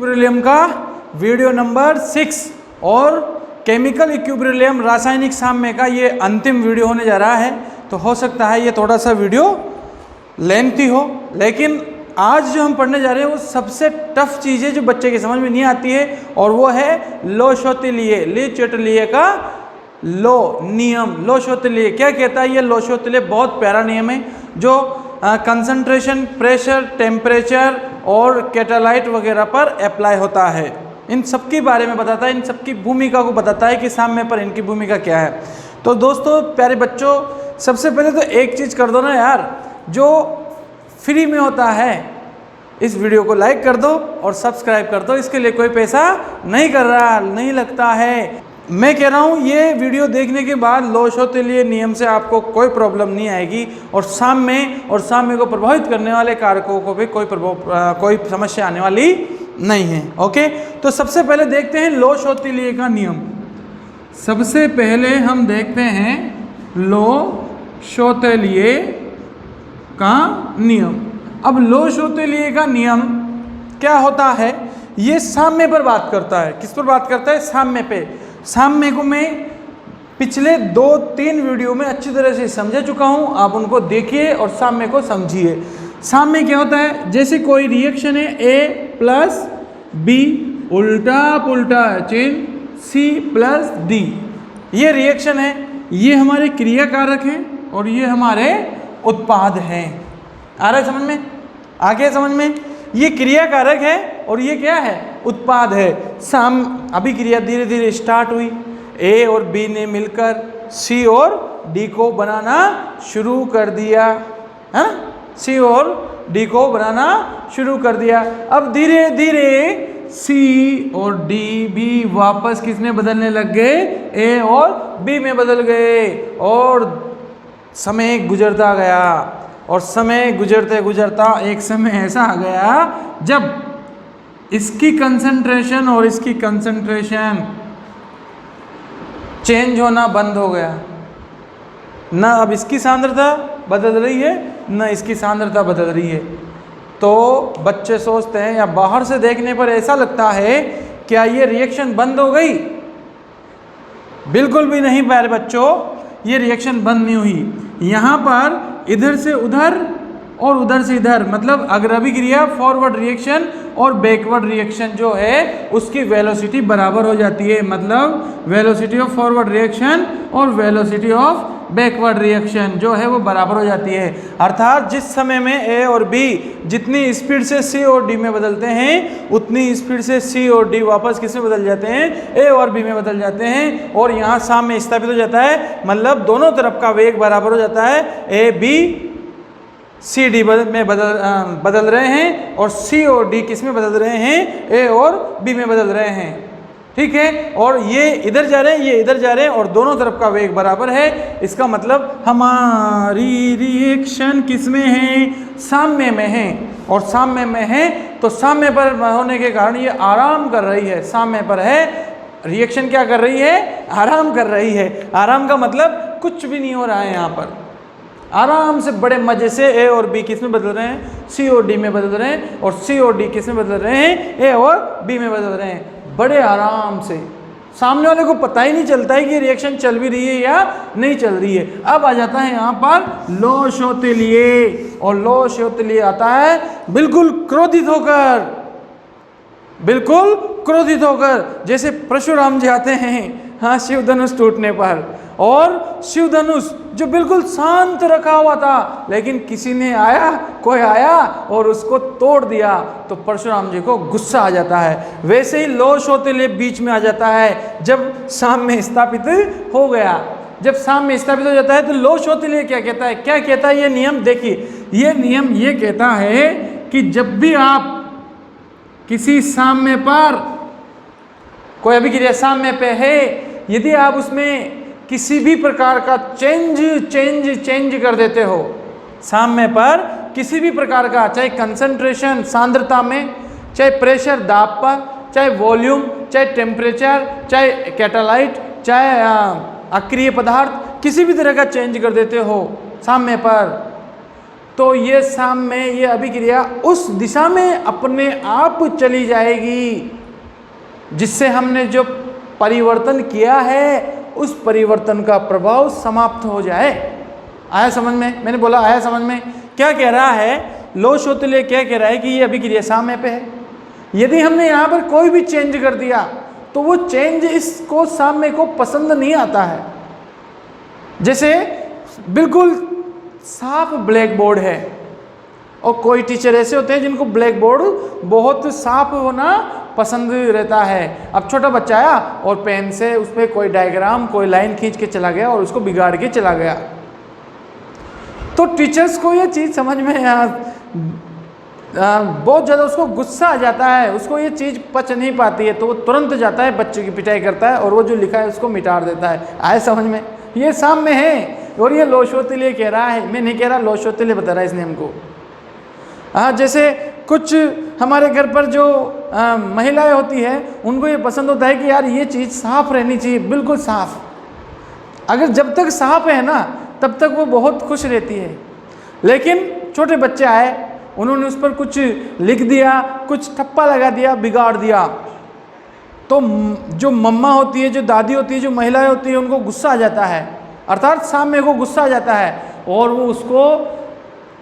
Equilibrium का video number 6 और chemical equilibrium रासायनिक साम्य का ये अंतिम वीडियो होने जा रहा है। तो हो सकता है ये थोड़ा सा वीडियो लेंथी हो, लेकिन आज जो हम पढ़ने जा रहे हैं वो सबसे टफ चीज़ है जो बच्चे की समझ में नहीं आती है, और वो है लो शोतिलिये, ली चोटलिये का लो नियम। लो शोतिलिये क्या कहता है? ये लो शोतिलिये बहुत प्यारा नियम है जो कंसंट्रेशन, प्रेशर, टेम्परेचर और कैटालाइट वगैरह पर अप्लाई होता है। इन सब के बारे में बताता है, इन सब की भूमिका को बताता है कि साम्य पर इनकी भूमिका क्या है। तो दोस्तों प्यारे बच्चों, सबसे पहले तो एक चीज़ कर दो ना यार, जो फ्री में होता है, इस वीडियो को लाइक कर दो और सब्सक्राइब कर दो। इसके लिए कोई पैसा नहीं कर रहा, नहीं लगता है। मैं कह रहा हूँ ये वीडियो देखने के बाद लो शोतिलिये नियम से आपको कोई प्रॉब्लम नहीं आएगी, और साम्य को प्रभावित करने वाले कारकों को भी कोई समस्या आने वाली नहीं है। ओके, तो सबसे पहले देखते हैं लो शोतिलिये का नियम। सबसे पहले हम देखते हैं लो शोतिलिये का नियम। अब लो शोतिलिये का नियम क्या होता है? ये साम्य पर बात करता है। किस पर बात करता है? साम्य पे। साम्य को मैं पिछले 2-3 वीडियो में अच्छी तरह से समझा चुका हूँ, आप उनको देखिए और साम्य को समझिए। साम्य क्या होता है? जैसे कोई रिएक्शन है A प्लस B, उल्टा पुल्टा चिन्ह C प्लस D, ये रिएक्शन है, ये हमारे क्रिया कारक हैं और ये हमारे उत्पाद हैं। आ रहा है समझ में? आ गया समझ में? ये क्रिया कारक है और ये क्या है? उत्पाद है। अभी क्रिया धीरे धीरे स्टार्ट हुई, ए और बी ने मिलकर सी और डी को बनाना शुरू कर दिया, है? सी और डी को बनाना शुरू कर दिया। अब धीरे धीरे सी और डी भी वापस किस में बदलने लग गए? ए और बी में बदल गए, और समय गुजरता गया, और समय गुजरते गुजरता एक समय ऐसा आ गया जब इसकी कंसंट्रेशन और इसकी कंसंट्रेशन चेंज होना बंद हो गया। न अब इसकी सांद्रता बदल रही है, न इसकी सांद्रता बदल रही है। तो बच्चे सोचते हैं, या बाहर से देखने पर ऐसा लगता है, क्या ये रिएक्शन बंद हो गई? बिल्कुल भी नहीं प्यारे बच्चों, ये रिएक्शन बंद नहीं हुई। यहाँ पर इधर से उधर और उधर से इधर, मतलब अग्रभिक्रिया फॉरवर्ड रिएक्शन और बैकवर्ड रिएक्शन जो है उसकी वेलोसिटी बराबर हो जाती है। मतलब वेलोसिटी ऑफ फॉरवर्ड रिएक्शन और वेलोसिटी ऑफ बैकवर्ड रिएक्शन जो है वो बराबर हो जाती है। अर्थात जिस समय में ए और बी जितनी स्पीड से सी और डी में बदलते हैं, उतनी स्पीड से सी और डी वापस किस में बदल जाते हैं? ए और बी में बदल जाते हैं, और यहाँ साम्य स्थापित हो जाता है। मतलब दोनों तरफ का वेग बराबर हो जाता है। ए बी सी डी में बदल रहे हैं, और सी और डी किस में बदल रहे हैं? ए और बी में बदल रहे हैं। ठीक है, और ये इधर जा रहे हैं, ये इधर जा रहे हैं, और दोनों तरफ का वेग बराबर है। इसका मतलब हमारी रिएक्शन किस में है? साम्य में है। और साम्य में है तो साम्य पर होने के कारण ये आराम कर रही है। साम्य पर है, रिएक्शन क्या कर रही है? आराम कर रही है। आराम का मतलब कुछ भी नहीं हो रहा है, यहाँ पर आराम से बड़े मजे से ए और बी किस में बदल रहे हैं? सी और डी में बदल रहे हैं, और सी और डी किस में बदल रहे हैं? ए और बी में बदल रहे हैं, बड़े आराम से। सामने वाले को पता ही नहीं चलता है कि रिएक्शन चल भी रही है या नहीं चल रही है। अब आ जाता है यहाँ पर लो शोतिलिये, और लो शोतिलिये आता है बिल्कुल क्रोधित होकर, बिल्कुल क्रोधित होकर। जैसे परशुराम जी आते हैं, हाँ, शिव धनुष टूटने पर, और शिव धनुष जो बिल्कुल शांत रखा हुआ था, लेकिन किसी ने कोई आया और उसको तोड़ दिया, तो परशुराम जी को गुस्सा आ जाता है। वैसे ही लो शोतिलिये बीच में आ जाता है जब साम्य स्थापित हो गया। जब साम्य स्थापित हो जाता है तो लो शोतिलिये क्या कहता है? क्या कहता है ये नियम? देखिए, ये नियम ये कहता है कि जब भी आप किसी साम्य पर, कोई अभिक्रिया साम्य पे है, यदि आप उसमें किसी भी प्रकार का चेंज कर देते हो, साम्य पर किसी भी प्रकार का, चाहे कंसंट्रेशन सांद्रता में, चाहे प्रेशर दाब पर, चाहे वॉल्यूम, चाहे टेम्परेचर, चाहे कैटालाइट, चाहे अक्रिय पदार्थ, किसी भी तरह का चेंज कर देते हो साम्य पर, तो ये साम्य, ये अभिक्रिया उस दिशा में अपने आप चली जाएगी जिससे हमने जो परिवर्तन किया है उस परिवर्तन का प्रभाव समाप्त हो जाए। आया समझ में? मैंने बोला आया समझ में? क्या कह रहा है लोशोतले, क्या कह रहा है कि ये अभिक्रिया साम्य पे है। यदि हमने यहाँ पर कोई भी चेंज कर दिया तो वो चेंज इसको साम्य को पसंद नहीं आता है। जैसे बिल्कुल साफ ब्लैक बोर्ड है और कोई टीचर ऐसे होते हैं जिनको ब्लैक बोर्ड बहुत साफ होना पसंद रहता है। अब छोटा बच्चा आया और पेन से उस पर कोई डायग्राम, कोई लाइन खींच के चला गया और उसको बिगाड़ के चला गया, तो टीचर्स को ये चीज़ समझ में बहुत ज़्यादा उसको गुस्सा आ जाता है, उसको ये चीज़ पच नहीं पाती है, तो वो तुरंत जाता है, बच्चे की पिटाई करता है और वो जो लिखा है उसको मिटा देता है। आए समझ में? ये साम्य है। और ये लोशोतले कह रहा है, मैं नहीं कह रहा, लोशोतले बता रहा है इसने हमको। हाँ, जैसे कुछ हमारे घर पर जो महिलाएं होती हैं उनको ये पसंद होता है कि यार ये चीज़ साफ रहनी चाहिए, बिल्कुल साफ। अगर जब तक साफ है ना तब तक वो बहुत खुश रहती है। लेकिन छोटे बच्चे आए, उन्होंने उस पर कुछ लिख दिया, कुछ ठप्पा लगा दिया, बिगाड़ दिया, तो जो मम्मा होती है, जो दादी होती है, जो महिलाएं होती है, उनको गुस्सा आ जाता है, अर्थात सामने को गुस्सा आ जाता है और वो उसको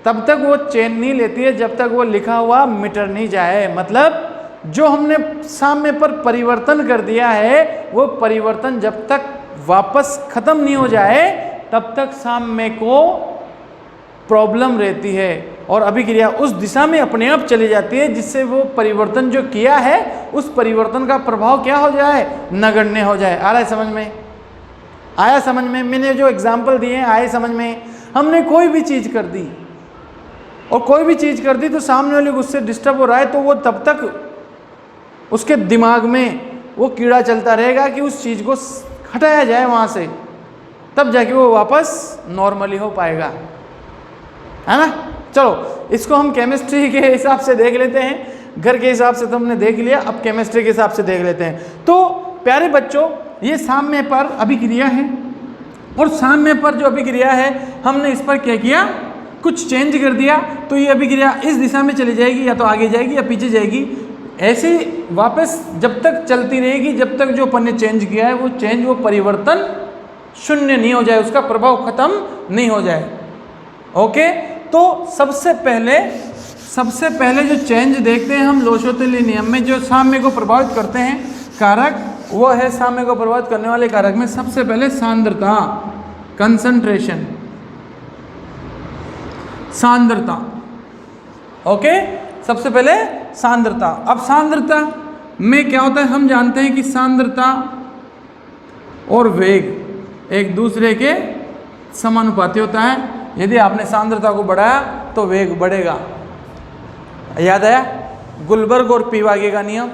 तब तक वो चैन नहीं लेती है जब तक वो लिखा हुआ मिट नहीं जाए। मतलब जो हमने साम्य पर परिवर्तन कर दिया है वो परिवर्तन जब तक वापस खत्म नहीं हो जाए तब तक साम्य को प्रॉब्लम रहती है और अभिक्रिया उस दिशा में अपने आप चली जाती है जिससे वो परिवर्तन जो किया है उस परिवर्तन का प्रभाव क्या हो जाए, नगण्य हो जाए। आ रहा है समझ में? आया समझ में? मैंने जो एग्जाम्पल दिए हैं आए समझ में? हमने कोई भी चीज़ कर दी और कोई भी चीज़ कर दी तो सामने वाले को उससे डिस्टर्ब हो रहा है, तो वो तब तक उसके दिमाग में वो कीड़ा चलता रहेगा कि उस चीज़ को हटाया जाए वहाँ से, तब जाके वो वापस नॉर्मली हो पाएगा, है ना। चलो इसको हम केमिस्ट्री के हिसाब से देख लेते हैं, घर के हिसाब से तो हमने देख लिया, अब केमिस्ट्री के हिसाब से देख लेते हैं। तो प्यारे बच्चों, ये साम्य पर अभिक्रिया है और साम्य पर जो अभिक्रिया है हमने इस पर क्या किया, कुछ चेंज कर दिया, तो ये अभिक्रिया इस दिशा में चली जाएगी, या तो आगे जाएगी या पीछे जाएगी, ऐसे वापस जब तक चलती रहेगी जब तक जो अपन ने चेंज किया है वो चेंज, वो परिवर्तन शून्य नहीं हो जाए, उसका प्रभाव खत्म नहीं हो जाए। ओके, तो सबसे पहले जो चेंज देखते हैं हम लोशोतले नियम में, जो साम्य को प्रभावित करते हैं कारक, वो है साम्य को प्रभावित करने वाले कारक में सबसे पहले सांद्रता, कंसंट्रेशन, सांद्रता। ओके, सबसे पहले सांद्रता। अब सांद्रता में क्या होता है, हम जानते हैं कि सांद्रता और वेग एक दूसरे के समानुपाती होता है। यदि आपने सांद्रता को बढ़ाया तो वेग बढ़ेगा। याद आया गुलबर्ग और पीवागे का नियम?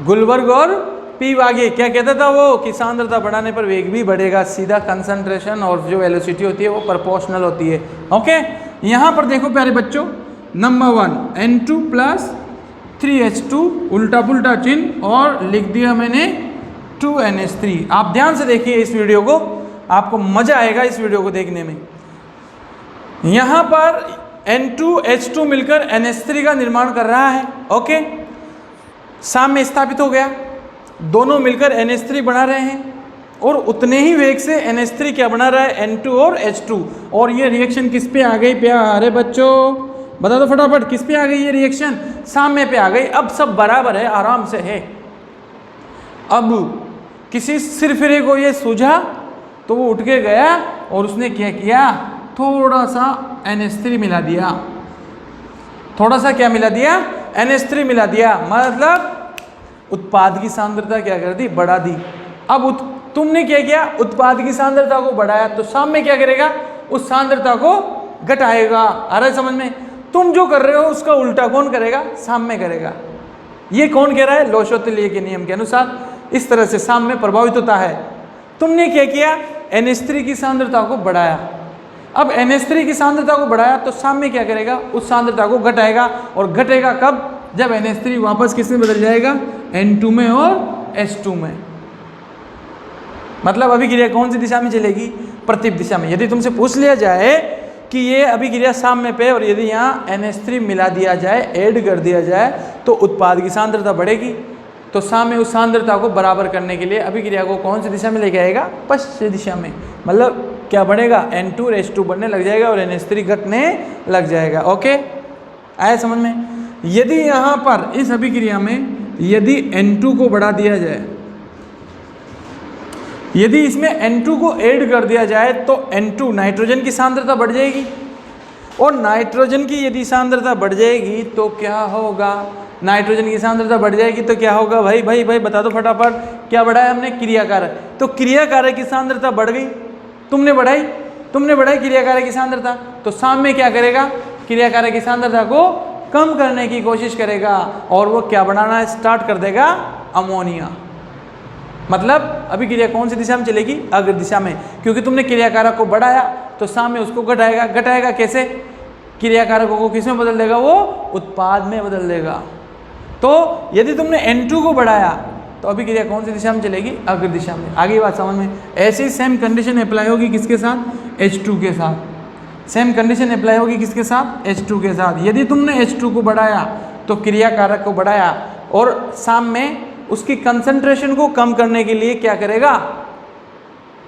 गुलबर्ग और पीवागे क्या कहता था वो, कि सांद्रता बढ़ाने पर वेग भी बढ़ेगा, सीधा कंसंट्रेशन और जो वेलोसिटी होती है वो प्रोपोर्शनल होती है। ओके, यहाँ पर देखो प्यारे बच्चों, नंबर 1 N2 प्लस 3H2 उल्टा पुल्टा चिन्ह और लिख दिया मैंने 2NH3। आप ध्यान से देखिए इस वीडियो को, आपको मजा आएगा इस वीडियो को देखने में। यहाँ पर N2H2 मिलकर NH3 का निर्माण कर रहा है। ओके, साम्य स्थापित हो गया, दोनों मिलकर NH3 बना रहे हैं और उतने ही वेग से NH3 क्या बना रहा है, N2 और H2। और ये रिएक्शन किस पे आ गई प्यारे बच्चों, बता दो फटाफट, किस पे आ गई ये रिएक्शन, साम्य पे आ गई। अब सब बराबर है, आराम से है। अब किसी सिरफिरे को ये सूझा तो वो उठ के गया और उसने क्या किया, थोड़ा सा NH3 मिला दिया। थोड़ा सा क्या मिला दिया, NH3 मिला दिया, मतलब उत्पाद की सांद्रता क्या कर दी, बढ़ा दी। अब तुमने क्या किया, उत्पाद की सांद्रता को बढ़ाया, तो साम्य क्या करेगा, उस सांद्रता को घटाएगा। आ रहा है समझ में? तुम जो कर रहे हो उसका उल्टा कौन करेगा, साम्य करेगा। ये कौन कह रहा है, लोशोतले के नियम के अनुसार इस तरह से साम्य प्रभावित होता है। तुमने क्या किया, NH3 की सांद्रता को बढ़ाया। अब NH3 की सांद्रता को बढ़ाया तो साम्य क्या करेगा, उस सांद्रता को घटाएगा। और घटेगा कब, जब NH3 वापस किस में बदल जाएगा, N2 में और H2 में। मतलब अभिक्रिया कौन सी दिशा में चलेगी, प्रतिप दिशा में। यदि तुमसे पूछ लिया जाए कि ये अभिक्रिया साम्य पे, और यदि यहाँ NH3 मिला दिया जाए, ऐड कर दिया जाए, तो उत्पाद की सांद्रता बढ़ेगी। तो साम्य उस सांद्रता को बराबर करने के लिए अभिक्रिया को कौन सी दिशा में लेके आएगा? पश्चिम दिशा में। मतलब क्या बढ़ेगा? N2 और H2 बढ़ने लग जाएगा और NH3 घटने लग जाएगा। ओके, आया समझ में? यदि यहाँ पर इस अभिक्रिया में यदि N2 को बढ़ा दिया जाए, यदि इसमें N2 को ऐड कर दिया जाए, तो N2 नाइट्रोजन की सांद्रता बढ़ जाएगी, और नाइट्रोजन की यदि सांद्रता बढ़ जाएगी तो क्या होगा? नाइट्रोजन की सांद्रता बढ़ जाएगी तो क्या होगा? भाई भाई भाई बता दो फटाफट, क्या बढ़ाया हमने? क्रियाकारक। तो क्रियाकारक की सांद्रता बढ़ गई, तुमने बढ़ाई क्रियाकारक की सांद्रता, तो साम्य क्या करेगा? क्रियाकारक की सांद्रता को कम करने की कोशिश करेगा, और वो क्या बनाना स्टार्ट कर देगा? अमोनिया। मतलब अभिक्रिया कौन सी दिशा में चलेगी? अग्र दिशा में, क्योंकि तुमने क्रियाकारक को बढ़ाया तो साम्य उसको घटाएगा। घटाएगा कैसे? क्रियाकारकों को किस में बदल देगा? वो उत्पाद में बदल देगा। तो यदि तुमने N2 को बढ़ाया तो अभिक्रिया कौन सी दिशा में चलेगी? अग्र दिशा में। आगे बात समझ में? ऐसी सेम कंडीशन अप्लाई होगी किसके साथ? H2 के साथ। सेम कंडीशन अप्लाई होगी किसके साथ? H2 के साथ। यदि तुमने H2 को बढ़ाया तो क्रियाकारक को बढ़ाया, और साम्य उसकी कंसंट्रेशन को कम करने के लिए क्या करेगा?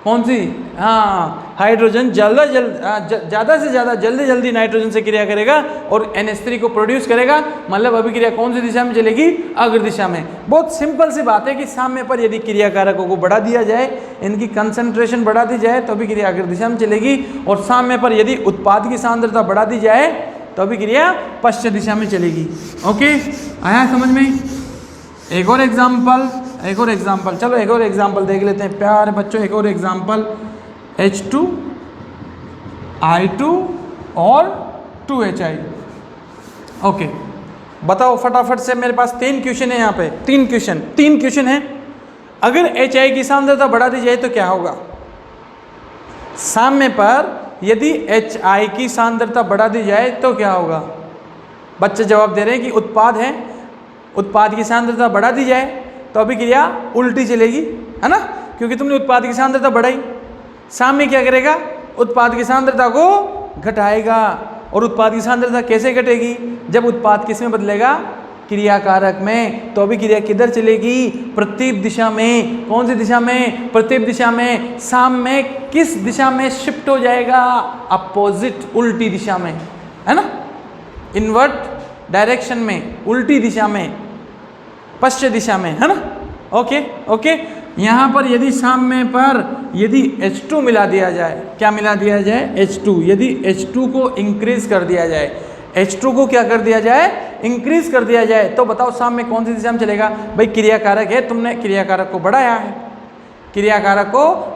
कौन सी? हाँ, हाइड्रोजन ज़्यादा से ज़्यादा जल्दी नाइट्रोजन से क्रिया करेगा और NH3 को प्रोड्यूस करेगा। मतलब अभिक्रिया कौन सी दिशा में चलेगी? अग्र दिशा में। बहुत सिंपल सी बात है कि साम्य पर यदि क्रियाकारकों को बढ़ा दिया जाए, इनकी कंसंट्रेशन बढ़ा दी जाए, तो अभिक्रिया अग्र दिशा में चलेगी, और साम्य पर यदि उत्पाद की सांद्रता बढ़ा दी जाए तो अभिक्रिया पश्चिम दिशा में चलेगी। ओके, आया समझ में? एक और एग्जाम्पल, चलो एक और एग्जाम्पल देख लेते हैं प्यारे बच्चों। एक और एग्जाम्पल, H2, I2 और 2HI। ओके, बताओ फटाफट से, मेरे पास 3 क्वेश्चन है यहाँ पे, 3 क्वेश्चन है। अगर HI की सांद्रता बढ़ा दी जाए तो क्या होगा? साम्य पर यदि HI की सांद्रता बढ़ा दी जाए तो क्या होगा? बच्चे जवाब दे रहे हैं कि उत्पाद है, उत्पाद की सांद्रता बढ़ा दी जाए तो अभिक्रिया उल्टी चलेगी, है ना? क्योंकि तुमने उत्पाद की सांद्रता बढ़ाई। साम्य क्या करेगा? उत्पाद की सांद्रता को घटाएगा। और उत्पाद की सांद्रता कैसे घटेगी? जब उत्पाद किस में बदलेगा? क्रियाकारक में। तो अभिक्रिया किधर चलेगी? प्रतिप दिशा में। कौन सी दिशा में? प्रतिप दिशा में। साम्य किस दिशा में शिफ्ट हो जाएगा? अपोजिट, उल्टी दिशा में, है ना? इनवर्ट डायरेक्शन में, उल्टी दिशा में, पश्चिम दिशा में, है ना? ओके। यहाँ पर यदि साम्य पर यदि H2 मिला दिया जाए, क्या मिला दिया जाए? H2। यदि H2 को इंक्रीज कर दिया जाए, H2 को क्या कर दिया जाए? इंक्रीज कर दिया जाए, तो बताओ साम्य कौन सी दिशा में चलेगा? भाई क्रियाकारक है, तुमने क्रियाकारक को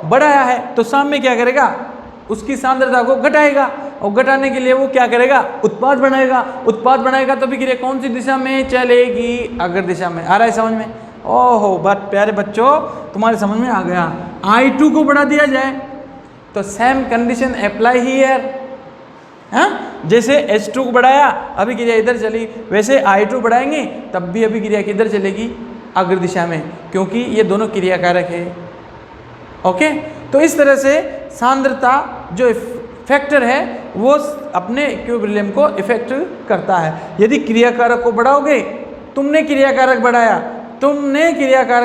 बढ़ाया है, तो साम्य क्या करेगा? उसकी सांद्रता को घटाएगा, और घटाने के लिए वो क्या करेगा? उत्पाद बनाएगा। तो अभिक्रिया कौन सी दिशा में चलेगी? अग्र दिशा में। आ रहा है समझ में? ओहो, बात प्यारे बच्चों तुम्हारे समझ में आ गया। I2 को बढ़ा दिया जाए तो सेम कंडीशन अप्लाई हियर, हाँ? जैसे H2 को बढ़ाया, अभिक्रिया इधर चली, वैसे I2 बढ़ाएंगे तब भी अभिक्रिया किधर चलेगी? अग्र दिशा में, क्योंकि ये दोनों क्रियाकारक है। ओके, तो इस तरह से सांद्रता जो फैक्टर है वो अपने इक्विलिब्रियम को इफेक्ट करता है। यदि क्रियाकारक को बढ़ाओगे, तुमने क्रियाकारक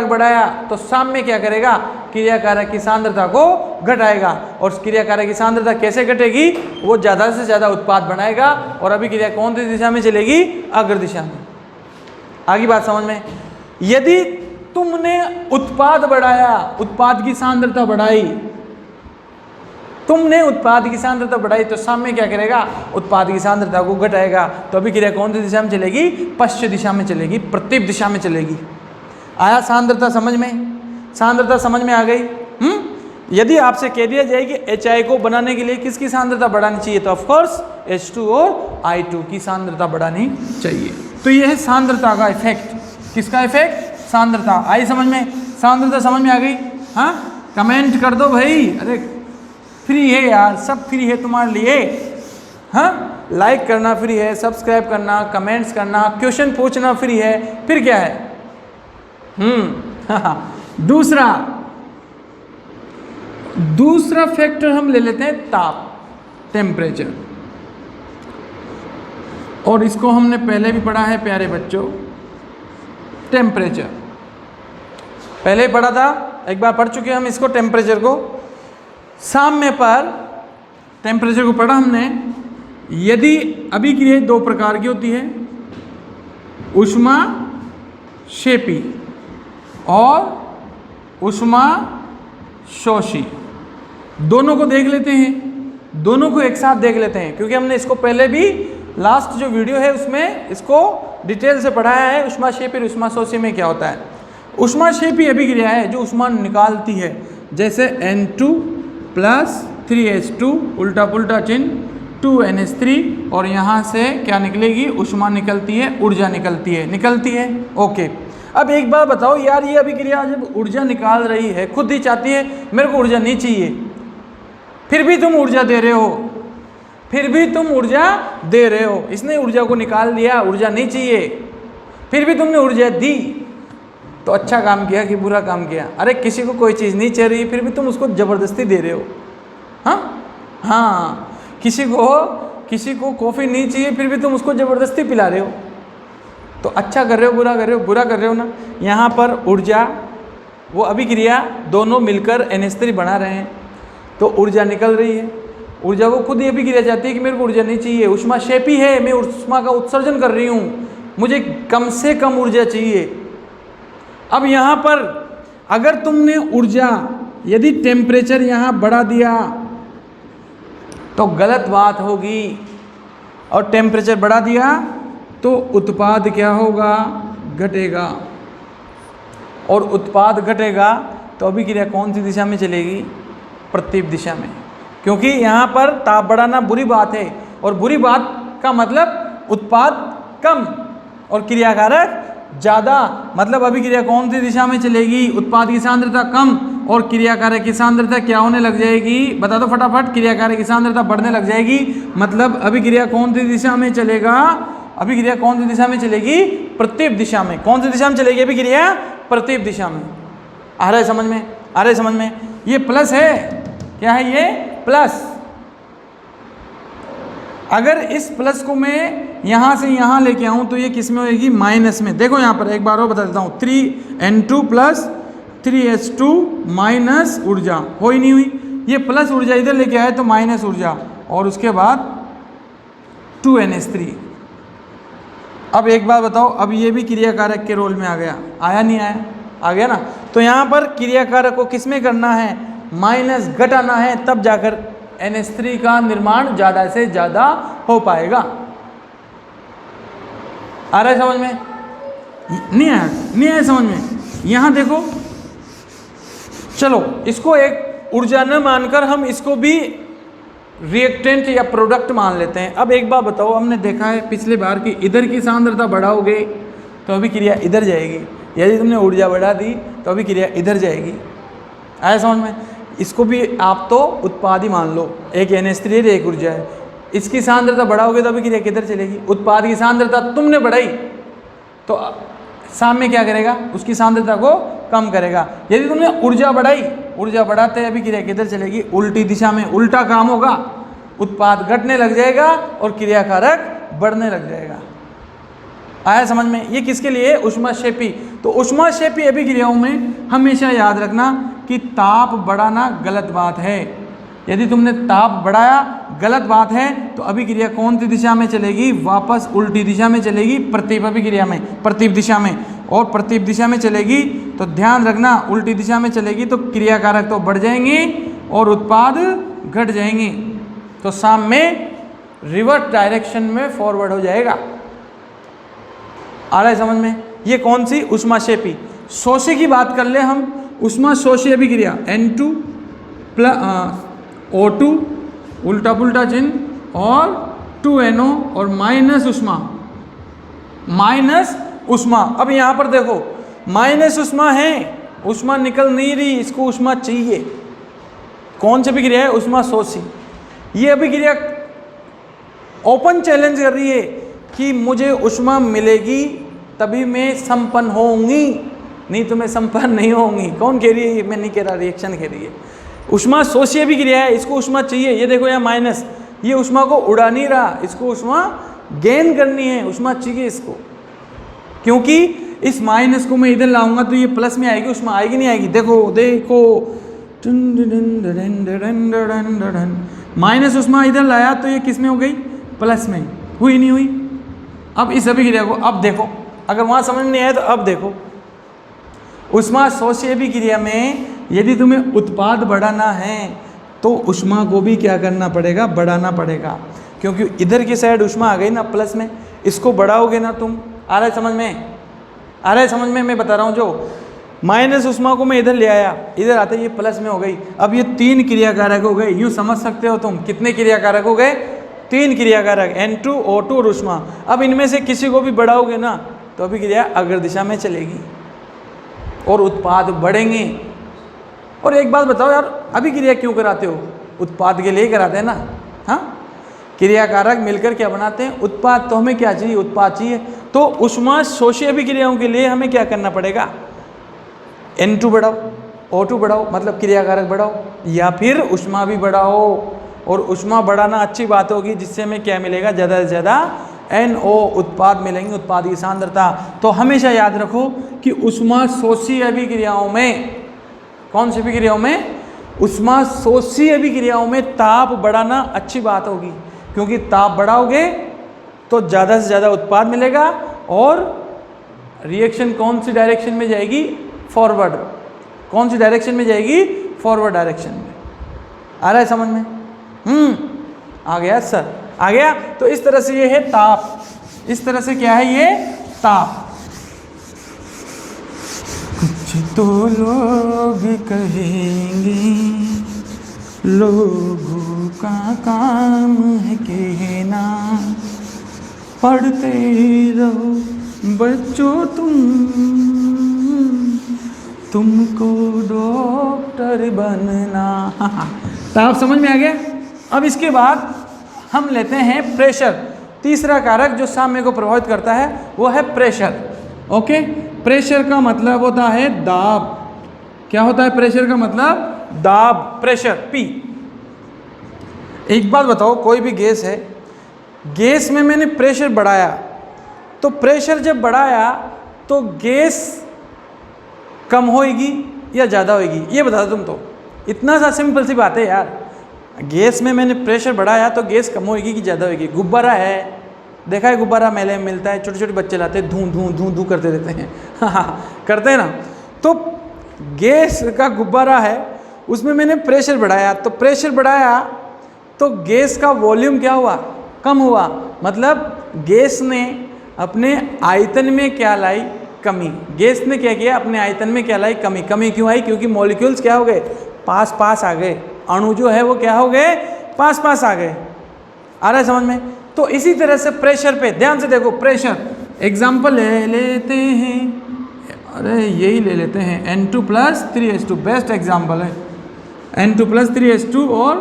बढ़ाया तो साम्य क्या करेगा? क्रियाकारक की सांद्रता को घटाएगा, और क्रियाकारक की सांद्रता कैसे घटेगी? वो ज़्यादा से ज़्यादा उत्पाद बनाएगा, और अभिक्रिया कौन सी दिशा में चलेगी? अग्र दिशा में। आगे बात समझ में? यदि तुमने उत्पाद बढ़ाया, उत्पाद की सांद्रता बढ़ाई, तो साम्य क्या करेगा? उत्पाद की सांद्रता को घटाएगा, तो अभिक्रिया कौन सी दिशा में चलेगी? पश्चिम दिशा में चलेगी, प्रतिप दिशा में चलेगी। आया सांद्रता समझ में आ गई? यदि आपसे कह दिया जाए कि HI को बनाने के लिए किसकी सांद्रता बढ़ानी चाहिए, तो ऑफकोर्स H2 और I2 की सांद्रता बढ़ानी चाहिए। तो यह है सांद्रता का इफेक्ट। किसका इफेक्ट? सांद्रता। आई समझ में? सांद्रता समझ में आ गई? हाँ, कमेंट कर दो भाई। अरे फ्री है यार, सब फ्री है तुम्हारे लिए। हाँ, लाइक करना फ्री है, सब्सक्राइब करना, कमेंट्स करना, क्वेश्चन पूछना फ्री है, फिर क्या है? दूसरा फैक्टर हम ले लेते हैं ताप, टेम्परेचर। और इसको हमने पहले भी पढ़ा है प्यारे बच्चों, टेम्परेचर पहले पढ़ा था, एक बार पढ़ चुके हैं हम इसको, टेम्परेचर को। साम्य पर टेम्परेचर को पढ़ा हमने। यदि अभिक्रिया दो प्रकार की होती है, ऊष्माक्षेपी और ऊष्माशोषी। दोनों को देख लेते हैं, दोनों को एक साथ देख लेते हैं, क्योंकि हमने इसको पहले भी लास्ट जो वीडियो है उसमें इसको डिटेल से पढ़ाया है। ऊष्माक्षेपी और ऊष्माशोषी में क्या होता है। ऊष्माक्षेपी अभिक्रिया है जो ऊष्मा निकालती है, जैसे N2 + 3H2 उल्टा पुल्टा चिन्ह 2NH3, और यहाँ से क्या निकलेगी, ऊष्मा निकलती है, ऊर्जा निकलती है। ओके, अब एक बात बताओ यार, ये अभिक्रिया जब ऊर्जा निकाल रही है, खुद ही चाहती है मेरे को ऊर्जा नहीं चाहिए, फिर भी तुम ऊर्जा दे रहे हो, इसने ऊर्जा को निकाल दिया, ऊर्जा नहीं चाहिए, फिर भी तुमने ऊर्जा दी, तो अच्छा काम किया कि बुरा काम किया। अरे किसी को कोई चीज़ नहीं चाहिए रही, फिर भी तुम उसको ज़बरदस्ती दे रहे हो। हाँ, किसी को कॉफ़ी नहीं चाहिए, फिर भी तुम उसको ज़बरदस्ती पिला रहे हो, तो अच्छा कर रहे हो, बुरा कर रहे हो ना। यहाँ पर ऊर्जा, वो अभिक्रिया दोनों मिलकर NH3 बना रहे हैं, तो ऊर्जा निकल रही है। ऊर्जा को खुद ही अभिक्रिया चाहती है कि मेरे को ऊर्जा नहीं चाहिए, ऊष्माक्षेपी है, मैं ऊष्मा का उत्सर्जन कर रही हूँ, मुझे कम से कम ऊर्जा चाहिए। अब यहाँ पर अगर तुमने ऊर्जा, यदि टेम्परेचर यहाँ बढ़ा दिया तो गलत बात होगी, और टेम्परेचर बढ़ा दिया तो उत्पाद क्या होगा, घटेगा, और उत्पाद घटेगा तो अभिक्रिया कौन सी दिशा में चलेगी, प्रतिप दिशा में, क्योंकि यहाँ पर ताप बढ़ाना बुरी बात है, और बुरी बात का मतलब उत्पाद कम और क्रियाकारक ज़्यादा, मतलब अभिक्रिया कौन सी दिशा में चलेगी, उत्पाद की सांद्रता कम और क्रियाकारक की सांद्रता क्या होने लग जाएगी, बता दो फटाफट, क्रियाकारक की सांद्रता बढ़ने लग जाएगी। मतलब अभिक्रिया कौन सी दिशा में चलेगा, अभिक्रिया कौन सी दिशा में चलेगी, प्रतिप दिशा में। कौन सी दिशा में चलेगी अभिक्रिया, प्रतिप दिशा में। आ रहा है समझ में, ये प्लस है, क्या है ये, प्लस। अगर इस प्लस को मैं यहाँ से यहाँ लेके आऊँ तो ये किस में होगी, माइनस में। देखो यहाँ पर एक बार और बता देता हूँ, 3N2 + 3H2 माइनस ऊर्जा हो ही नहीं हुई, ये प्लस ऊर्जा इधर लेके आए तो माइनस ऊर्जा, और उसके बाद 2NH3। अब एक बात बताओ, अब ये भी क्रियाकारक के रोल में आ गया, आया नहीं आया, आ गया ना। तो यहाँ पर क्रियाकारक को किस में करना है, माइनस घटाना है, तब जाकर NH3 का निर्माण ज़्यादा से ज़्यादा हो पाएगा। आ रहा है समझ में, नहीं आया समझ में। यहाँ देखो, चलो इसको एक ऊर्जा न मानकर हम इसको भी रिएक्टेंट या प्रोडक्ट मान लेते हैं। अब एक बात बताओ, हमने देखा है पिछले बार कि इधर की सांद्रता बढ़ाओगे तो अभिक्रिया इधर जाएगी, यदि तुमने ऊर्जा बढ़ा दी तो अभिक्रिया इधर जाएगी। आया समझ में। इसको भी आप तो उत्पाद ही मान लो, एक NH3 है, एक ऊर्जा है, इसकी सांद्रता बढ़ाओगे तो अभिक्रिया किधर चलेगी, उत्पाद की सांद्रता तुमने बढ़ाई तो साम्य क्या करेगा, उसकी सांद्रता को कम करेगा। यदि तुमने ऊर्जा बढ़ाई, ऊर्जा बढ़ाते अभिक्रिया किधर चलेगी, उल्टी दिशा में, उल्टा काम होगा, उत्पाद घटने लग जाएगा और क्रियाकारक बढ़ने लग जाएगा। आया समझ में। ये किसके लिए, ऊष्माक्षेपी। तो ऊष्माक्षेपी अभिक्रियाओं में हमेशा याद रखना कि ताप बढ़ाना गलत बात है। यदि तुमने ताप बढ़ाया, गलत बात है, तो अभिक्रिया कौन सी दिशा में चलेगी, वापस उल्टी दिशा में चलेगी, प्रतिप अभिक्रिया में, प्रतिप दिशा में। और प्रतिप दिशा में चलेगी तो ध्यान रखना, उल्टी दिशा में चलेगी तो क्रियाकारक तो बढ़ जाएंगे और उत्पाद घट जाएंगे, तो साम में रिवर्स डायरेक्शन में फॉरवर्ड हो जाएगा। आ रहा है समझ में। ये कौन सी, ऊष्माक्षेपी। शोषी की बात कर ले हम, ऊष्माशोषी अभिक्रिया N2 + O2 उल्टा पुल्टा चिन्ह और 2NO और माइनस ऊष्मा। अब यहाँ पर देखो माइनस ऊष्मा है, ऊष्मा निकल नहीं रही, इसको ऊष्मा चाहिए। कौन सी अभिक्रिया है, ऊष्माशोषी। ये अभिक्रिया ओपन चैलेंज कर रही है कि मुझे ऊष्मा मिलेगी तभी मैं संपन्न होंगी, नहीं तो मैं संपन्न नहीं होंगी। कौन कह रही है, मैं नहीं कह रहा, रिएक्शन कह रही है। ऊष्माशोषी अभिक्रिया है, इसको ऊष्मा चाहिए। ये देखो यहाँ माइनस, ये ऊष्मा को उड़ा नहीं रहा, इसको ऊष्मा गेन करनी है, ऊष्मा चाहिए इसको, क्योंकि इस माइनस को मैं इधर लाऊंगा तो ये प्लस में आएगी, ऊष्मा आएगी नहीं आएगी? देखो देखो, माइनस ऊष्मा इधर लाया तो ये किस में हो गई? प्लस में। हुई नहीं हुई? अब इस अभिक्रिया को अब देखो, अगर वहाँ समझ में नहीं आया तो अब देखो। ऊष्मा शोषी अभिक्रिया में यदि तुम्हें उत्पाद बढ़ाना है तो ऊष्मा को भी क्या करना पड़ेगा? बढ़ाना पड़ेगा, क्योंकि इधर की साइड ऊष्मा आ गई ना प्लस में, इसको बढ़ाओगे ना तुम। आ रहा है समझ में? आ रहा है समझ में? मैं बता रहा हूँ, जो माइनस ऊष्मा को मैं इधर ले आया, इधर आते ये प्लस में हो गई। अब ये 3 क्रियाकारक हो गए, यूँ समझ सकते हो तुम। कितने क्रियाकारक हो गए? 3 क्रियाकारक, N2, O2 और ऊष्मा। अब इनमें से किसी को भी बढ़ाओगे ना तो अभिक्रिया अग्र दिशा में चलेगी और उत्पाद बढ़ेंगे। और एक बात बताओ यार, अभिक्रिया क्यों कराते हो? उत्पाद के लिए कराते हैं ना। हाँ, क्रियाकारक मिलकर क्या बनाते हैं? उत्पाद। तो हमें क्या चाहिए? उत्पाद चाहिए। तो ऊष्मा शोषी अभिक्रियाओं के लिए हमें क्या करना पड़ेगा? N2 बढ़ाओ, O2 बढ़ाओ, मतलब क्रियाकारक बढ़ाओ, या फिर ऊष्मा भी बढ़ाओ। और ऊष्मा बढ़ाना अच्छी बात होगी, जिससे हमें क्या मिलेगा? ज़्यादा से ज़्यादा NO उत्पाद मिलेंगे, उत्पाद की सांद्रता। तो हमेशा याद रखो कि ऊष्मा शोषी अभिक्रियाओं में, कौन सी अभिक्रियाओं में? ऊष्मा शोषी अभिक्रियाओं में ताप बढ़ाना अच्छी बात होगी, क्योंकि ताप बढ़ाओगे तो ज़्यादा से ज़्यादा उत्पाद मिलेगा और रिएक्शन कौन सी डायरेक्शन में जाएगी? फॉरवर्ड। कौन सी डायरेक्शन में जाएगी? फॉरवर्ड डायरेक्शन में। आ रहा है समझ में? आ गया सर? आ गया? तो इस तरह से ये है ताप, इस तरह से क्या है ये? ताप। कुछ तो लोग कहेंगे, लोगों का काम है कहना, पढ़ते रहो बच्चों तुमको डॉक्टर बनना। ताप समझ में आ गया? अब इसके बाद हम लेते हैं प्रेशर। तीसरा कारक जो साम्य को प्रभावित करता है वो है प्रेशर। ओके, प्रेशर का मतलब होता है दाब। क्या होता है प्रेशर का मतलब? दाब, प्रेशर, P। एक बात बताओ, कोई भी गैस है, गैस में मैंने प्रेशर बढ़ाया, तो प्रेशर जब बढ़ाया तो गैस कम होएगी या ज़्यादा होएगी? ये बता दो तुम। तो इतना सा सिंपल सी बात है यार। गैस में मैंने प्रेशर बढ़ाया तो गैस कम होएगी कि ज़्यादा होएगी? गुब्बारा है, देखा है गुब्बारा मेले में मिलता है, छोटे छोटे बच्चे लाते हैं, धूं धूं धूं धूं करते रहते हैं। हाँ, करते हैं ना। तो गैस का गुब्बारा है, उसमें मैंने प्रेशर बढ़ाया, तो प्रेशर बढ़ाया तो गैस का वॉल्यूम क्या हुआ? कम हुआ। मतलब गैस ने अपने आयतन में क्या लाई? कमी। गैस ने क्या किया? अपने आयतन में क्या लाई? कमी। कमी क्यों आई? क्योंकि मॉलिक्यूल्स क्या हो गए? पास पास आ गए। अणु जो है वो क्या हो गए? पास पास आ गए। आ रहा है समझ में? तो इसी तरह से प्रेशर पे ध्यान से देखो। प्रेशर एग्जाम्पल ले लेते हैं, अरे यही ले लेते हैं, N2 + 3H2 बेस्ट एग्जाम्पल है। N2 + 3H2 और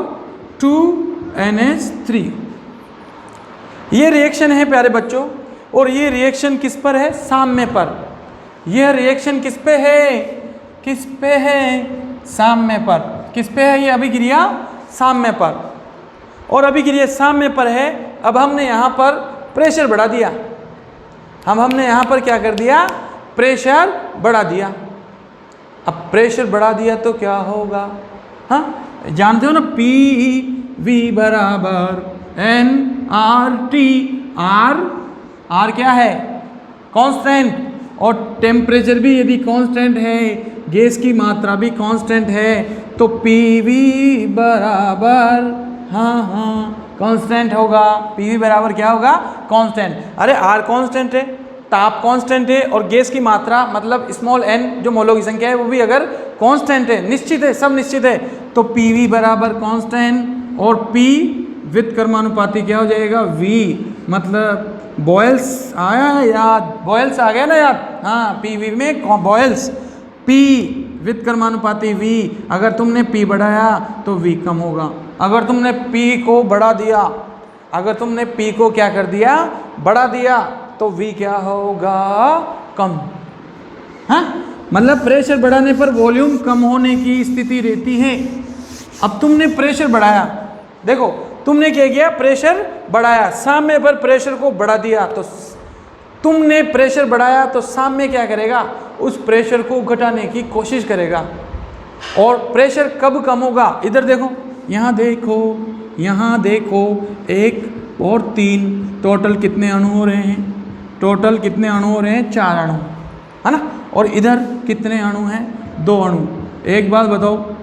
2NH3। ये रिएक्शन है प्यारे बच्चों, और ये रिएक्शन किस पर है? साम्य पर। यह रिएक्शन किस पे है? किस पे है? साम्य पर। किस पे है ये अभिक्रिया? साम्य पर। और अभिक्रिया साम्य पर है। अब हमने यहाँ पर प्रेशर बढ़ा दिया, हमने यहाँ पर क्या कर दिया? प्रेशर बढ़ा दिया। अब प्रेशर बढ़ा दिया तो क्या होगा? हाँ, जानते हो ना, PV = nRT। R क्या है? कांस्टेंट। और टेम्परेचर भी यदि कांस्टेंट है, गैस की मात्रा भी कांस्टेंट है, तो PV = कांस्टेंट होगा। PV बराबर क्या होगा? कांस्टेंट। अरे R कांस्टेंट है, ताप कांस्टेंट है, और गैस की मात्रा मतलब स्मॉल n जो मोलों की संख्या है वो भी अगर कांस्टेंट है, निश्चित है, सब निश्चित है, तो PV = कांस्टेंट। और P व्युत्क्रमानुपाती क्या हो जाएगा? V। मतलब बॉयल्स आया याद? बॉयल्स आ गया ना याद? हाँ, PV में बॉयल्स। P व्युत्क्रमानुपाती V। अगर तुमने P बढ़ाया तो V कम होगा। अगर तुमने P को बढ़ा दिया, अगर तुमने P को क्या कर दिया? बढ़ा दिया, तो V क्या होगा? कम। हाँ, मतलब प्रेशर बढ़ाने पर वॉल्यूम कम होने की स्थिति रहती है। अब तुमने प्रेशर बढ़ाया, देखो तुमने क्या किया, प्रेशर बढ़ाया, साम्य पर प्रेशर को बढ़ा दिया, तो तुमने प्रेशर बढ़ाया तो साम्य क्या करेगा, उस प्रेशर को घटाने की कोशिश करेगा। और प्रेशर कब कम होगा, इधर देखो, यहाँ देखो, यहाँ देखो, 1 और 3, टोटल कितने अणु हो रहे हैं, टोटल कितने अणु हो रहे हैं, 4 अणु, है ना। और इधर कितने अणु हैं, 2 अणु। एक बात बताओ,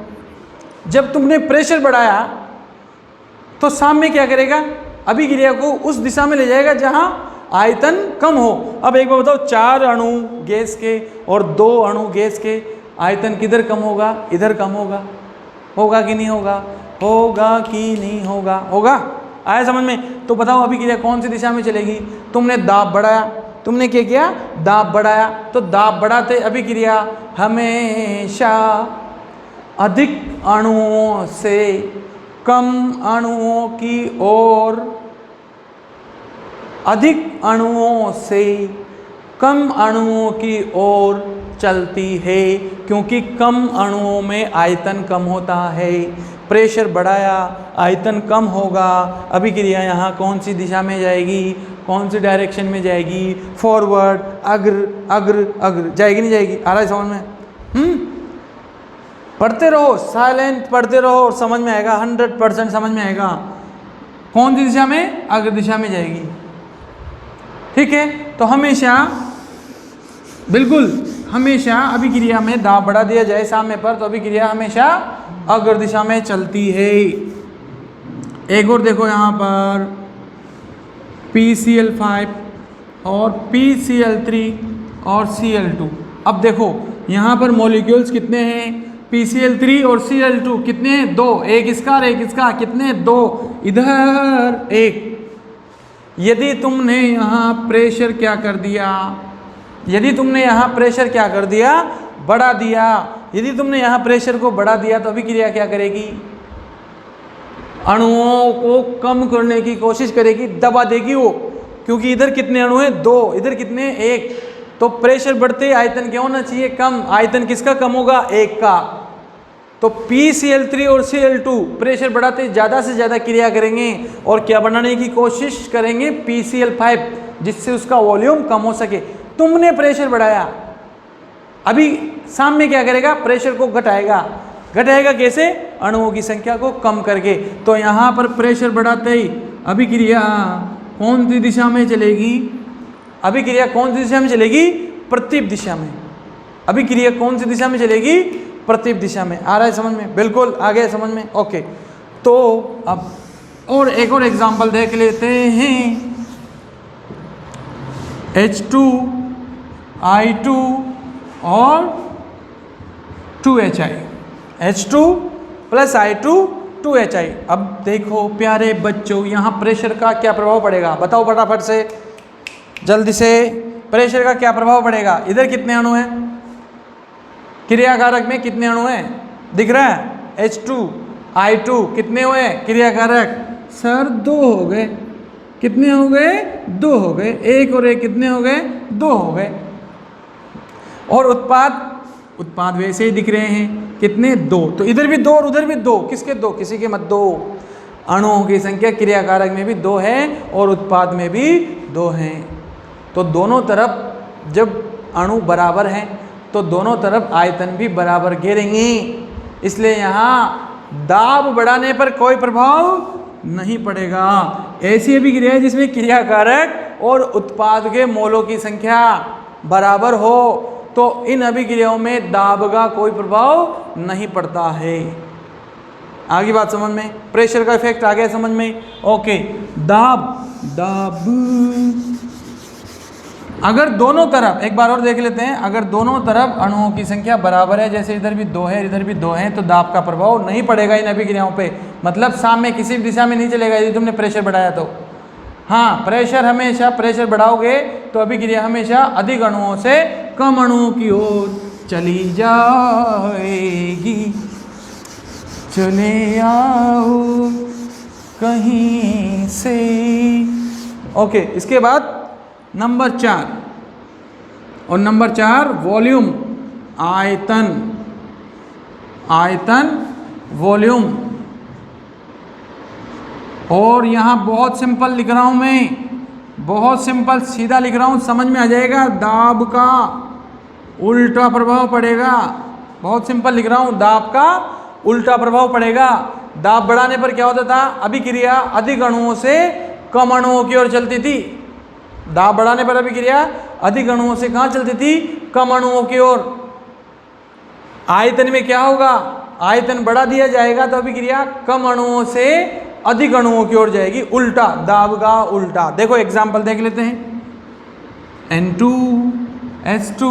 जब तुमने प्रेशर बढ़ाया तो साम्य क्या करेगा, अभिक्रिया को उस दिशा में ले जाएगा जहां आयतन कम हो। अब एक बार बताओ, 4 अणु गैस के और 2 अणु गैस के, आयतन किधर कम होगा, इधर कम होगा, होगा कि नहीं होगा, होगा कि नहीं होगा, होगा। आया समझ में। तो बताओ अभिक्रिया कौन सी दिशा में चलेगी, तुमने दाब बढ़ाया, तुमने क्या किया, दाब बढ़ाया, तो दाब बढ़ाते अभिक्रिया हमेशा अधिक अणुओं से कम अणुओं की ओर, अधिक अणुओं से कम अणुओं की ओर चलती है, क्योंकि कम अणुओं में आयतन कम होता है। प्रेशर बढ़ाया, आयतन कम होगा, अभिक्रिया यहाँ कौन सी दिशा में जाएगी, कौन सी डायरेक्शन में जाएगी, फॉरवर्ड, अग्र अग्र अग्र, जाएगी नहीं जाएगी, आ रहा है समझ में। पढ़ते रहो, साइलेंट पढ़ते रहो और समझ में आएगा, 100% समझ में आएगा। कौन सी दिशा में, अग्र दिशा में जाएगी, ठीक है। तो हमेशा, बिल्कुल हमेशा अभिक्रिया में दाब बढ़ा दिया जाए साम्य पर, तो अभिक्रिया हमेशा अग्र दिशा में चलती है। एक और देखो यहाँ पर PCl5 और PCl3 और Cl2। अब देखो यहाँ पर मॉलिक्यूल्स कितने हैं, PCl3 और Cl2 कितने हैं, 2, एक इसका और एक इसका, कितने, 2, इधर 1। यदि तुमने यहाँ प्रेशर क्या कर दिया, यदि तुमने यहाँ प्रेशर क्या कर दिया, बढ़ा दिया, यदि तुमने यहाँ प्रेशर को बढ़ा दिया तो अभिक्रिया क्या करेगी, अणुओं को कम करने की कोशिश करेगी, दबा देगी वो, क्योंकि इधर कितने अणु हैं, 2, इधर कितने, 1। तो प्रेशर बढ़ते आयतन क्या होना चाहिए, कम। आयतन किसका कम होगा, 1 का। तो PCl3 और Cl2 प्रेशर बढ़ाते ज़्यादा से ज़्यादा क्रिया करेंगे और क्या बनाने की कोशिश करेंगे, PCl5, जिससे उसका वॉल्यूम कम हो सके। तुमने प्रेशर बढ़ाया, अभी साम्य क्या करेगा, प्रेशर को घटाएगा। घटाएगा कैसे, अणुओं की संख्या को कम करके। तो यहाँ पर प्रेशर बढ़ाते ही अभिक्रिया कौन सी दिशा में चलेगी, अभिक्रिया कौन सी दिशा में चलेगी, प्रतिप दिशा में। अभिक्रिया कौन सी दिशा में चलेगी, प्रतिप दिशा में। आ रहा है समझ में, बिल्कुल आ गया समझ में, ओके। तो अब और एक और एग्जांपल देख लेते हैं। H2I2 और 2HI, H2 + I2 2HI। अब देखो प्यारे बच्चों, यहाँ प्रेशर का क्या प्रभाव पड़ेगा, बताओ फटाफट से, जल्दी से। प्रेशर का क्या प्रभाव पड़ेगा, इधर कितने अणु हैं, क्रियाकारक में कितने अणु हैं, दिख रहा है, H2I2 कितने हुए क्रियाकारक, सर 2 हो गए, कितने हो गए, 2 हो गए, 1 और 1 कितने हो गए, 2 हो गए। और उत्पाद वैसे ही दिख रहे हैं, कितने, 2। तो इधर भी 2 और उधर भी 2, किसके 2, किसी के मत 2। अणुओं की संख्या क्रियाकारक में भी 2 है और उत्पाद में भी 2 हैं। तो दोनों तरफ जब अणु बराबर हैं तो दोनों तरफ आयतन भी बराबर घेरेंगे, इसलिए यहाँ दाब बढ़ाने पर कोई प्रभाव नहीं पड़ेगा। ऐसी अभिक्रिया है जिसमें क्रियाकारक और उत्पाद के मोलों की संख्या बराबर हो, तो इन अभिक्रियाओं में दाब का कोई प्रभाव नहीं पड़ता है। आगे बात समझ में, प्रेशर का इफेक्ट आ गया समझ में, ओके। दाब अगर दोनों तरफ, एक बार और देख लेते हैं, अगर दोनों तरफ अणुओं की संख्या बराबर है, जैसे इधर भी 2 है इधर भी 2 है, तो दाब का प्रभाव नहीं पड़ेगा इन अभिक्रियाओं पे। मतलब साम्य किसी भी दिशा में नहीं चलेगा यदि तुमने प्रेशर बढ़ाया तो। हाँ, प्रेशर हमेशा, प्रेशर बढ़ाओगे तो अभिक्रिया हमेशा अधिक अणुओं से कम अणुओं की ओर चली जाएगी। चले आओ कहीं से, ओके। इसके बाद नंबर 4, और नंबर 4 वॉल्यूम, आयतन वॉल्यूम। और यहाँ बहुत सिंपल लिख रहा हूँ मैं, बहुत सिंपल सीधा लिख रहा हूँ, समझ में आ जाएगा। दाब का उल्टा प्रभाव पड़ेगा। बहुत सिंपल लिख रहा हूँ, दाब का उल्टा प्रभाव पड़ेगा। दाब बढ़ाने पर क्या होता था? अभिक्रिया अधिक अणुओं से कम अणुओं की ओर चलती थी। दाब बढ़ाने पर अभिक्रिया अधिक अणुओं से कहाँ चलती थी? कम अणुओं की ओर। आयतन में क्या होगा? आयतन बढ़ा दिया जाएगा तो अभिक्रिया कम अणुओं से अधिक अणुओं की ओर जाएगी, उल्टा, दाब का उल्टा। देखो एग्जाम्पल देख लेते हैं। N2H2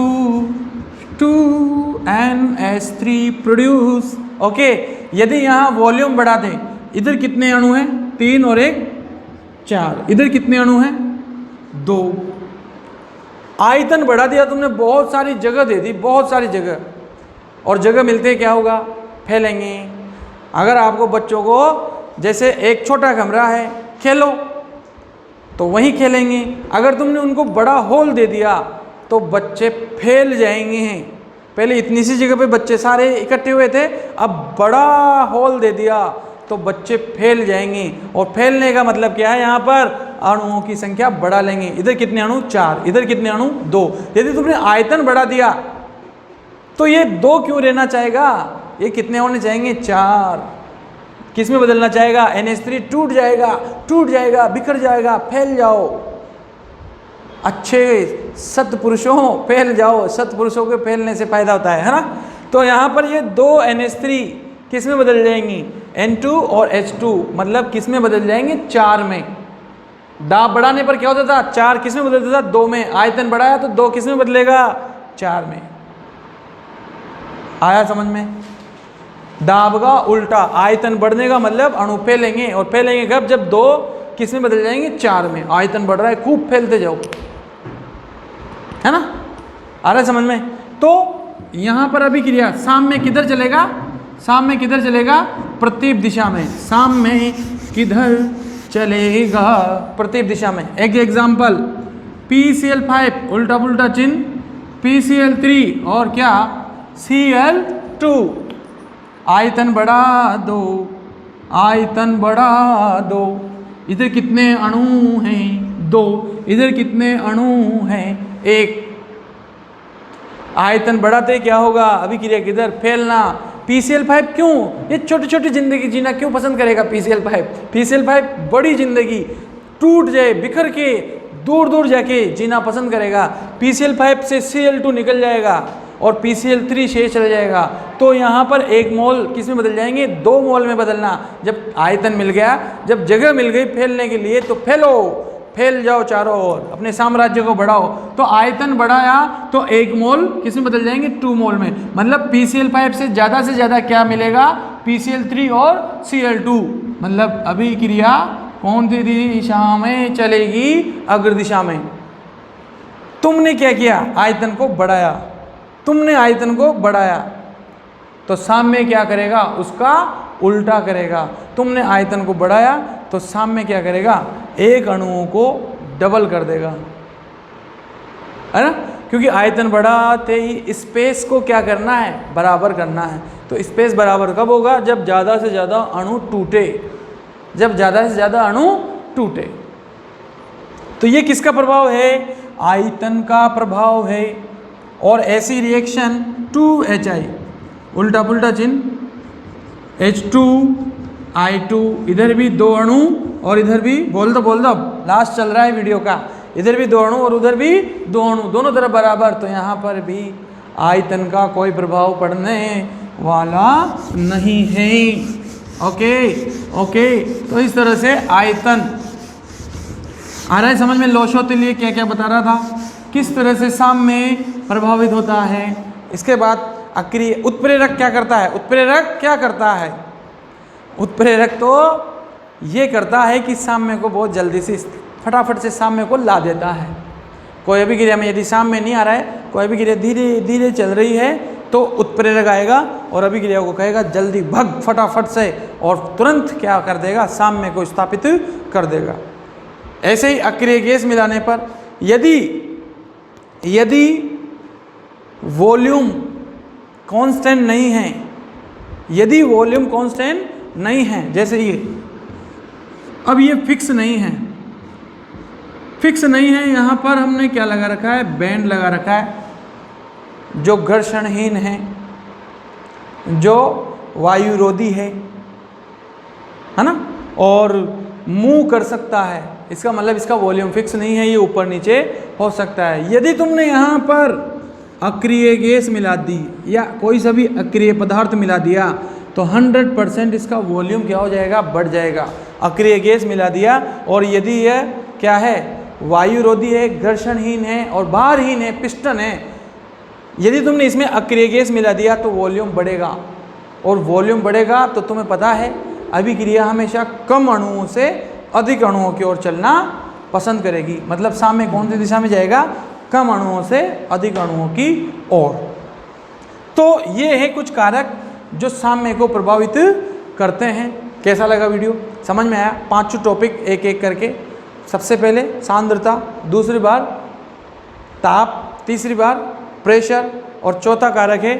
2NH3 produce. ओके, यदि यहाँ वॉल्यूम बढ़ा दें, इधर कितने अणु हैं? 3 और 1 4। इधर कितने अणु हैं? 2। आयतन बढ़ा दिया तुमने, बहुत सारी जगह दे दी, बहुत सारी जगह, और जगह मिलते क्या होगा? फैलेंगे। अगर आपको बच्चों को जैसे एक छोटा कमरा है, खेलो तो वहीं खेलेंगे। अगर तुमने उनको बड़ा हॉल दे दिया तो बच्चे फैल जाएंगे। पहले इतनी सी जगह पे बच्चे सारे इकट्ठे हुए थे, अब बड़ा हॉल दे दिया तो बच्चे फैल जाएंगे। और फैलने का मतलब क्या है? यहाँ पर अणुओं की संख्या बढ़ा लेंगे। इधर कितने अणु? 4। इधर कितने अणु? 2। यदि तुमने आयतन बढ़ा दिया तो ये 2 क्यों रहना चाहेगा? ये कितने होने चाहेंगे? 4। किस में बदलना चाहेगा? NH3 टूट जाएगा, टूट जाएगा, बिखर जाएगा, फैल जाओ। अच्छे सत्पुरुषों फैल जाओ। सत्पुरुषों के फैलने से फायदा होता है ना? तो यहाँ पर ये 2 NH3 किस में बदल जाएंगी? N2 और H2, मतलब किस में बदल जाएंगे? 4 में। दाब बढ़ाने पर क्या होता था? 4 किस में बदलता था? 2 में। आयतन बढ़ाया तो 2 किस में बदलेगा? 4 में। आया समझ में? दाब का उल्टा। आयतन बढ़ने का मतलब अणु फैलेंगे, और फैलेंगे कब? जब 2 किस में बदल जाएंगे? 4 में। आयतन बढ़ रहा है, खूब फैलते जाओ, है ना? आ रहा है समझ में? तो यहां पर अभिक्रिया साम्य किधर चलेगा? साम्य किधर चलेगा? प्रतीप दिशा में। साम्य किधर चलेगा? प्रतीप दिशा में। एक एग्जांपल, PCl5 उल्टा पुल्टा चिन्ह, PCl3 और क्या? Cl2। आयतन बढ़ा दो, आयतन बढ़ा दो। इधर कितने अणु हैं? 2। इधर कितने अणु हैं? 1। आयतन बढ़ाते क्या होगा? अभिक्रिया किधर? फैलना। PCl5 क्यों? ये छोटी छोटी जिंदगी जीना क्यों पसंद करेगा PCl5? PCl5 बड़ी जिंदगी, टूट जाए, बिखर के, दूर दूर जाके जीना पसंद करेगा। PCl5 से Cl2 निकल जाएगा और PCl3 शेष रह जाएगा। तो यहाँ पर 1 मोल किस में बदल जाएंगे? 2 मोल में बदलना। जब आयतन मिल गया, जब जगह मिल गई फैलने के लिए, तो फैलो, फैल जाओ चारों ओर, अपने साम्राज्य को बढ़ाओ। तो आयतन बढ़ाया तो 1 मोल किस में बदल जाएंगे? 2 मोल में। मतलब PCl5 से ज़्यादा क्या मिलेगा? PCl3 और Cl2। मतलब अभिक्रिया कौन सी दिशा में चलेगी? अग्र दिशा में। तुमने क्या किया? आयतन को बढ़ाया। तुमने आयतन को बढ़ाया तो साम्य क्या करेगा? उसका उल्टा करेगा। तुमने आयतन को बढ़ाया तो साम्य क्या करेगा? 1 अणुओं को डबल कर देगा, है ना? क्योंकि आयतन बढ़ाते ही स्पेस को क्या करना है? बराबर करना है। तो स्पेस बराबर कब होगा? जब ज़्यादा से ज़्यादा अणु टूटे। जब ज़्यादा से ज़्यादा अणु टूटे। तो ये किसका प्रभाव है? आयतन का प्रभाव है। और ऐसी रिएक्शन 2HI उल्टा पुल्टा चिन्ह, H2I2, इधर भी 2 अणु और इधर भी, बोल दो लास्ट चल रहा है वीडियो का, इधर भी 2 अणु और उधर भी 2 अणु, दोनों तरफ बराबर। तो यहाँ पर भी आयतन का कोई प्रभाव पड़ने वाला नहीं है। ओके। तो इस तरह से आयतन आ रहा है समझ में? लोशो के लिए क्या क्या बता रहा था, किस तरह से साम्य प्रभावित होता है। इसके बाद अक्रिय उत्प्रेरक क्या करता है? उत्प्रेरक क्या करता है? उत्प्रेरक तो ये करता है कि साम्य को बहुत जल्दी से, फटाफट से साम्य को ला देता है। कोई अभिक्रिया में यदि साम्य नहीं आ रहा है, कोई अभिक्रिया धीरे धीरे चल रही है, तो उत्प्रेरक आएगा और अभिक्रिया को कहेगा जल्दी भग फटाफट से, और तुरंत क्या कर देगा? साम्य को स्थापित कर देगा। ऐसे ही अक्रिय गैस मिलाने पर यदि वॉल्यूम कांस्टेंट नहीं है, यदि वॉल्यूम कांस्टेंट नहीं है, जैसे ये अब ये फिक्स नहीं है, फिक्स नहीं है। यहाँ पर हमने क्या लगा रखा है, बैंड लगा रखा है जो घर्षणहीन है, जो वायुरोधी है ना, और मूव कर सकता है। इसका मतलब इसका वॉल्यूम फिक्स नहीं है, ये ऊपर नीचे हो सकता है। यदि तुमने यहाँ पर अक्रिय गैस मिला दी या कोई सा भी अक्रिय पदार्थ मिला दिया तो 100% इसका वॉल्यूम क्या हो जाएगा, बढ़ जाएगा। अक्रिय गैस मिला दिया और यदि यह क्या है, वायुरोधी है, घर्षणहीन है और भारहीन है, पिस्टन है, यदि तुमने इसमें अक्रिय गैस मिला दिया तो वॉल्यूम बढ़ेगा, और वॉल्यूम बढ़ेगा तो तुम्हें पता है अभिक्रिया हमेशा कम अणुओं से अधिक अणुओं की ओर चलना पसंद करेगी। मतलब साम्य कौन सी दिशा में जाएगा, कम अणुओं से अधिक अणुओं की ओर। तो ये है कुछ कारक जो साम्य को प्रभावित करते हैं। कैसा लगा वीडियो, समझ में आया? 5 टॉपिक एक एक करके। सबसे पहले सांद्रता, दूसरी बार ताप, तीसरी बार प्रेशर, और चौथा कारक है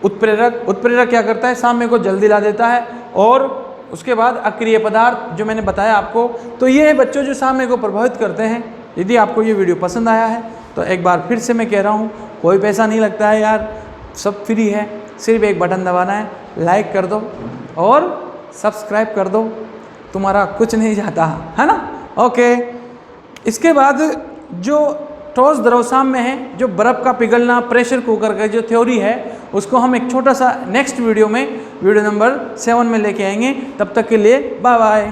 उत्प्रेरक। उत्प्रेरक क्या करता है, साम्य को जल्दी ला देता है। और उसके बाद अक्रिय पदार्थ जो मैंने बताया आपको। तो ये है बच्चों जो साम्य को प्रभावित करते हैं। यदि आपको ये वीडियो पसंद आया है तो एक बार फिर से मैं कह रहा हूँ, कोई पैसा नहीं लगता है यार, सब फ्री है, सिर्फ एक बटन दबाना है, लाइक कर दो और सब्सक्राइब कर दो, तुम्हारा कुछ नहीं जाता है ना। ओके, इसके बाद जो ठोस द्रव साम्य है, जो बर्फ़ का पिघलना, प्रेशर कुकर का जो थ्योरी है, उसको हम एक छोटा सा नेक्स्ट वीडियो में, वीडियो नंबर 7 में लेके आएंगे। तब तक के लिए बाय बाय।